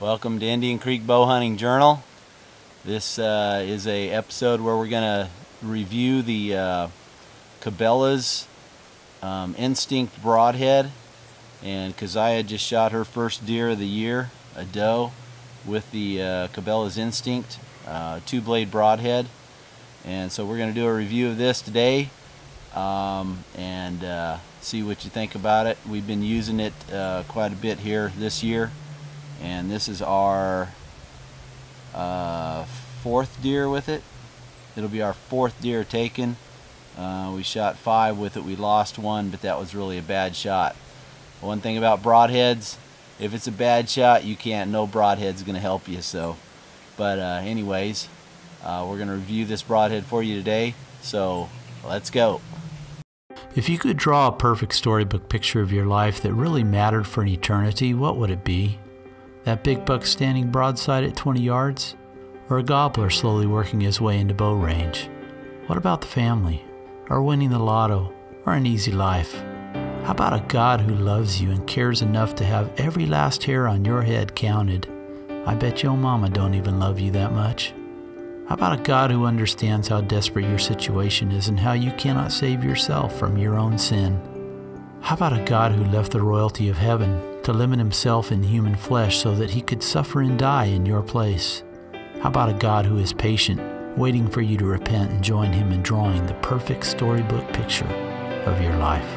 Welcome to Indian Creek Bowhunting Journal. This is a episode where we're going to review the Cabela's Instinct Broadhead, and Keziah just shot her first deer of the year, a doe, with the Cabela's Instinct 2-blade Broadhead. And so we're going to do a review of this today and see what you think about it. We've been using it quite a bit here this year, and this is our fourth deer with it. It'll be our fourth deer taken. We shot 5 with it. We lost 1, but that was really a bad shot. One thing about broadheads, if it's a bad shot, no broadhead's going to help you. So, but anyways, we're going to review this broadhead for you today. So let's go. If you could draw a perfect storybook picture of your life that really mattered for an eternity, what would it be? That big buck standing broadside at 20 yards? Or a gobbler slowly working his way into bow range? What about the family? Or winning the lotto? Or an easy life? How about a God who loves you and cares enough to have every last hair on your head counted? I bet your mama don't even love you that much. How about a God who understands how desperate your situation is and how you cannot save yourself from your own sin? How about a God who left the royalty of heaven to limit himself in human flesh so that he could suffer and die in your place? How about a God who is patient, waiting for you to repent and join him in drawing the perfect storybook picture of your life?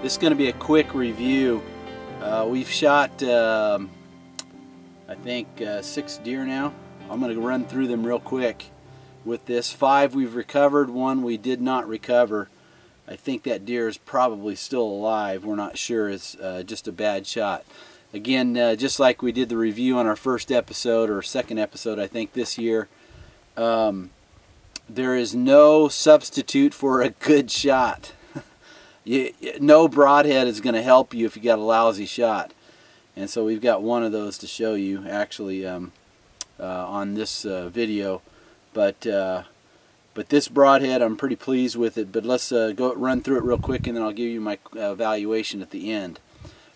This is going to be a quick review. We've shot, I think, 6 deer now. I'm going to run through them real quick with this. 5 we've recovered, 1 we did not recover. I think that deer is probably still alive. We're not sure. It's just a bad shot. Again, just like we did the review on our first episode, or second episode, I think, this year, there is no substitute for a good shot. No broadhead is going to help you if you got a lousy shot. And so we've got one of those to show you actually on this video. But this broadhead, I'm pretty pleased with it. But let's go run through it real quick, and then I'll give you my evaluation at the end.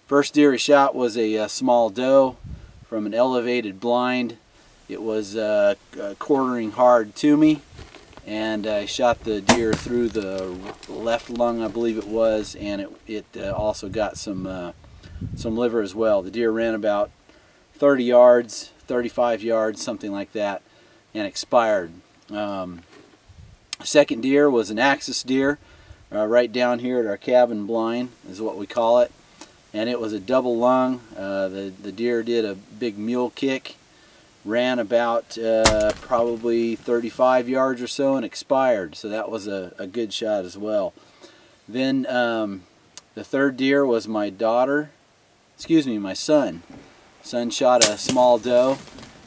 First deer I shot was a small doe from an elevated blind. It was quartering hard to me, and I shot the deer through the left lung, I believe it was, and it also got some liver as well. The deer ran about 30 yards, 35 yards, something like that, and expired. Second deer was an axis deer, right down here at our cabin blind is what we call it, and it was a double lung. The deer did a big mule kick, ran about probably 35 yards or so, and expired. So that was a good shot as well. Then the third deer was my son. Son shot a small doe,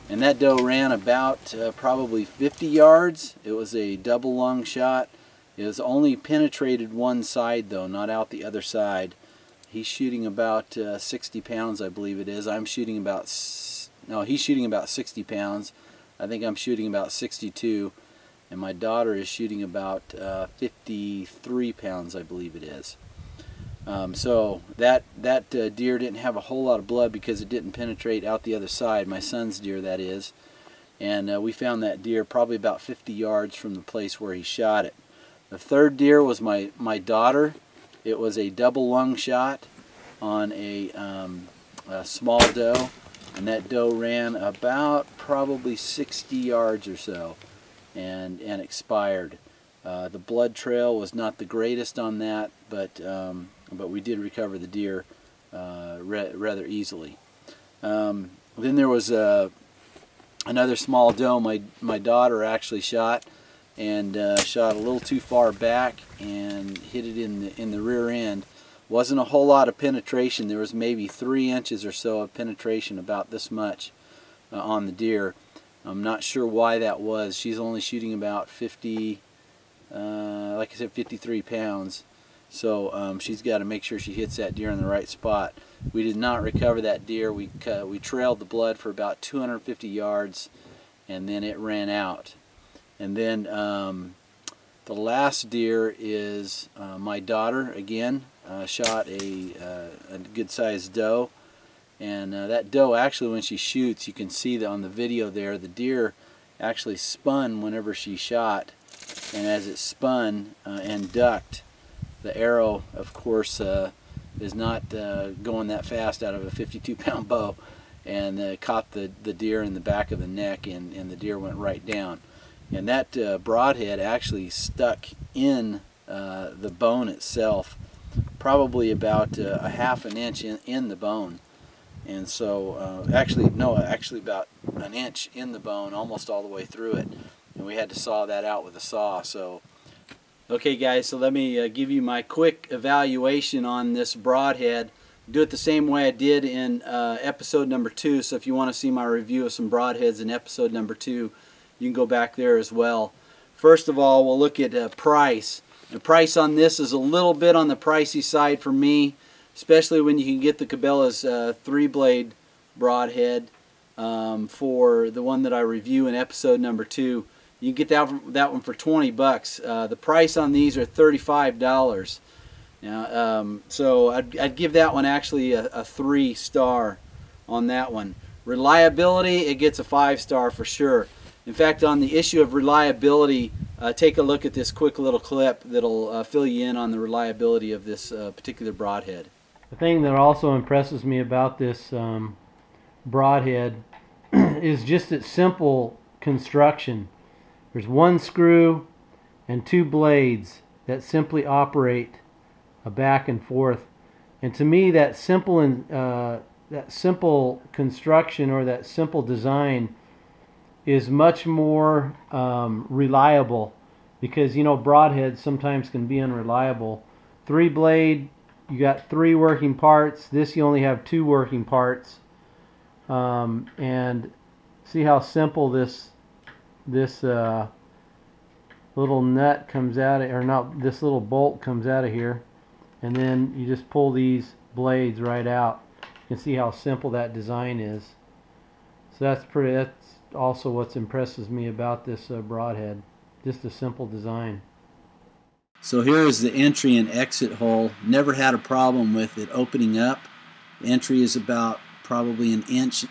and that doe ran about probably 50 yards. It was a double lung shot. It was only penetrated one side though, not out the other side. He's shooting about 60 pounds, I believe it is. I'm shooting about, no, he's shooting about 60 pounds. I think I'm shooting about 62. And my daughter is shooting about 53 pounds, I believe it is. So that deer didn't have a whole lot of blood because it didn't penetrate out the other side. My son's deer, that is. And we found that deer probably about 50 yards from the place where he shot it. The third deer was my daughter. It was a double lung shot on a small doe, and that doe ran about probably 60 yards or so and expired. The blood trail was not the greatest on that, but we did recover the deer rather easily. Then there was another small doe my daughter actually shot, and shot a little too far back and hit it in the rear end. Wasn't a whole lot of penetration. There was maybe 3 inches or so of penetration, about this much, on the deer. I'm not sure why that was. She's only shooting about 50, like I said, 53 pounds. So she's got to make sure she hits that deer in the right spot. We did not recover that deer. We trailed the blood for about 250 yards, and then it ran out. And then the last deer is my daughter again. Shot a good-sized doe, and that doe, actually, when she shoots, you can see that on the video there, the deer actually spun whenever she shot, and as it spun and ducked, the arrow, of course, is not going that fast out of a 52-pound bow, and caught the deer in the back of the neck, and the deer went right down. And that broadhead actually stuck in the bone itself, probably about a half an inch in the bone. And so actually about an inch in the bone, almost all the way through it, and we had to saw that out with a saw. So okay guys, so let me give you my quick evaluation on this broadhead. Do it the same way I did in episode number 2, so if you want to see my review of some broadheads in episode number 2, you can go back there as well. First of all, we'll look at price. The price on this is a little bit on the pricey side for me, especially when you can get the Cabela's 3-blade broadhead for the one that I review in episode number 2. You can get that one for 20 bucks. The price on these are $35. Now, so I'd give that one actually a 3-star on that one. Reliability, it gets a 5-star for sure. In fact, on the issue of reliability, take a look at this quick little clip that'll fill you in on the reliability of this particular broadhead. The thing that also impresses me about this broadhead is just its simple construction. There's one screw and 2 blades that simply operate a back and forth. And to me, that simple construction, or that simple design, is much more reliable, because you know broadheads sometimes can be unreliable. 3-blade, you got 3 working parts. This you only have 2 working parts, and see how simple this little nut comes out of, or not, this little bolt comes out of here, and then you just pull these blades right out. You can see how simple that design is. So that's also what impresses me about this broadhead, just a simple design. So here is the entry and exit hole. Never had a problem with it opening up. The entry is about probably an inch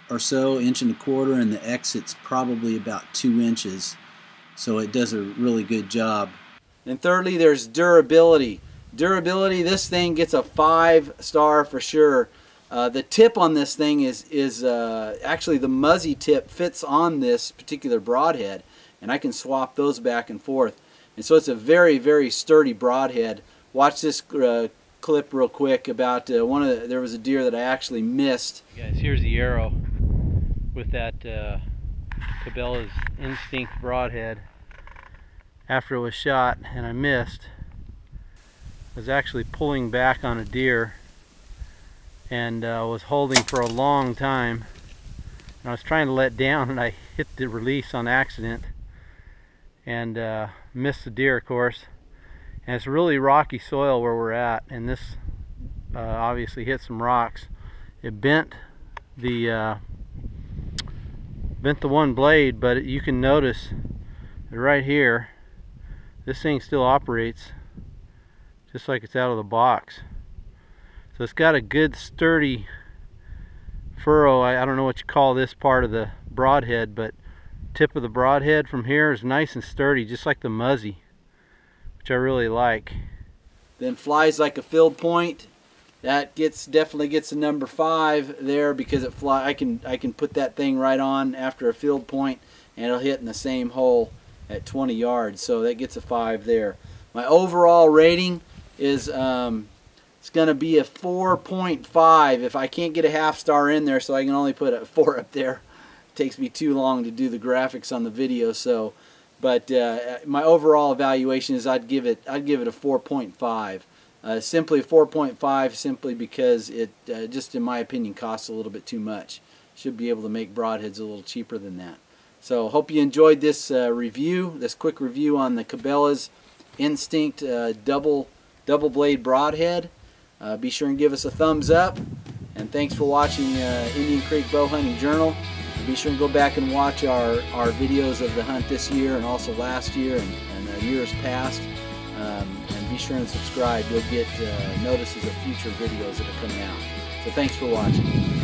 or so, inch and a quarter, and the exit's probably about 2 inches. So it does a really good job. And thirdly, there's durability. Durability, this thing gets a 5-star for sure. The tip on this thing is actually the muzzy tip fits on this particular broadhead, and I can swap those back and forth. And so it's a very, very sturdy broadhead. Watch this clip real quick about there was a deer that I actually missed. Guys, here's the arrow with that Cabela's Instinct broadhead. After it was shot and I missed, I was actually pulling back on a deer, and was holding for a long time, and I was trying to let down, and I hit the release on accident and missed the deer, of course. And it's really rocky soil where we're at, and this obviously hit some rocks. It bent the one blade, but you can notice that right here this thing still operates just like it's out of the box. So it's got a good sturdy furrow. I don't know what you call this part of the broadhead, but tip of the broadhead from here is nice and sturdy, just like the muzzy, which I really like. Then flies like a field point. That definitely gets a number 5 there, because I can put that thing right on after a field point, and it'll hit in the same hole at 20 yards. So that gets a 5 there. My overall rating is it's going to be a 4.5 if I can't get a half-star in there, so I can only put a 4 up there. It takes me too long to do the graphics on the video, so. But my overall evaluation is I'd give it a 4.5. Simply a 4.5 simply because it just, in my opinion, costs a little bit too much. Should be able to make broadheads a little cheaper than that. So hope you enjoyed this review, this quick review on the Cabela's Instinct double double blade broadhead. Be sure and give us a thumbs up. And thanks for watching Indian Creek Bow Hunting Journal. Be sure and go back and watch our videos of the hunt this year and also last year and years past. And be sure and subscribe. You'll get notices of future videos that are coming out. So thanks for watching.